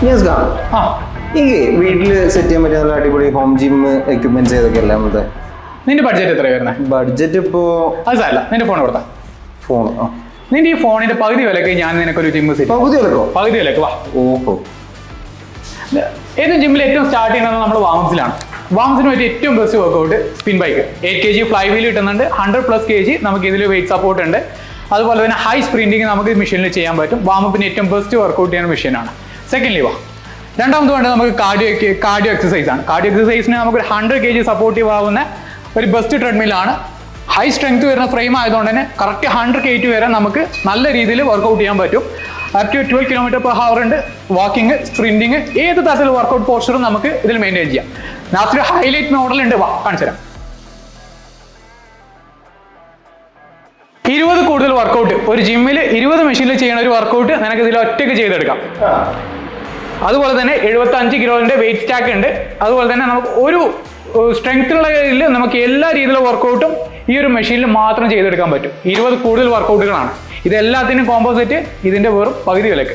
Yes കാണാം. ഈ വീട്ടിൽ സെറ്റ് ചെയ്യാൻ പറ്റിയ നല്ല അടിപൊളി ഹോം ജിം എക്യുപ്മെന്റ്സ് ഏതൊക്കെയല്ല നമുക്ക്? നിന്റെ ബഡ്ജറ്റ് എത്രയാണ് വരുന്നത്? ബഡ്ജറ്റ് ഇപ്പോ അത് സാരല്ല, നിന്റെ ഫോൺ കൊടുത്താ. ഫോൺ നിന്റെ ഈ ഫോണിന്റെ പകുതി വിലക്ക് ഞാൻ നിനക്കൊരു ജിം സെറ്റ്. പകുതി വിലക്കോ? പകുതി വിലക്ക് വാ. ഓഹോ. ഏതും ജിമ്മിൽ ഏറ്റവും സ്റ്റാർട്ട് ചെയ്യുന്നത് നമ്മൾ വാമസിലാണ്. വാമസിന് പറ്റിയ ഏറ്റവും best workout spin bike. 8 kg flywheel കിട്ടുന്നുണ്ട്. 100+ kg നമുക്ക് ഇതിൽ വെയിറ്റ് സപ്പോർട്ട് ഉണ്ട്. അതുപോലെ തന്നെ ഹൈ സ്പ്രിന്റിങ് നമുക്ക് മെഷീനിൽ ചെയ്യാൻ പറ്റും. വാമപ്പിന് ഏറ്റവും ബെസ്റ്റ് വർക്കൗട്ട് ചെയ്യുന്ന മെഷീനാണ്. സെക്കൻഡ്ലി വാ. രണ്ടാമത് വേണ്ടത് നമുക്ക് കാർഡിയോ എക്സസൈസ് ആണ്. കാർഡിയോ എക്സസൈസിന് നമുക്ക് 100 kg സപ്പോർട്ടീവ് ആവുന്ന ഒരു ബെസ്റ്റ് ട്രെഡ്മില്ലാണ്. ഹൈ സ്ട്രെങ്ത് വരുന്ന ഫ്രെയിം ആയതുകൊണ്ട് തന്നെ കറക്റ്റ് 100 kg വരെ നമുക്ക് നല്ല രീതിയിൽ വർക്കൗട്ട് ചെയ്യാൻ പറ്റും. അപ് ടു 12 km/h ഉണ്ട്. വാക്കിംഗ്, സ്പ്രിന്റിങ്, ഏത് തരത്തിലുള്ള വർക്കൗട്ട് പോസ്റ്ററും നമുക്ക് ഇതിൽ മെയിൻറ്റെയിൻ ചെയ്യാം. ലാസ്റ്റ് ഹൈലൈറ്റ് മോഡൽ ഉണ്ട്, വാ കാണിച്ചു തരാം. 20 കൂടുതൽ വർക്കൗട്ട് ഒരു ജിമ്മിൽ 20 മെഷീനിൽ ചെയ്യുന്ന ഒരു വർക്കൗട്ട് നിനക്ക് ഇതിൽ ഒറ്റയ്ക്ക് ചെയ്തെടുക്കാം. അതുപോലെ തന്നെ 75 കിലോന്റെ വെയിറ്റ് സ്റ്റാക്ക് ഉണ്ട്. അതുപോലെ തന്നെ നമുക്ക് ഒരു സ്ട്രെങ്ത്തിനുള്ള രീതിയിൽ നമുക്ക് എല്ലാ രീതിയിലുള്ള വർക്കൗട്ടും ഈ ഒരു മെഷീനിൽ മാത്രം ചെയ്തെടുക്കാൻ പറ്റും. 20 കൂടുതൽ വർക്കൗട്ടുകളാണ്. ഇതെല്ലാത്തിനും കോമ്പോസിറ്റ് ഇതിന്റെ വെറും പകുതി വിലക്ക്.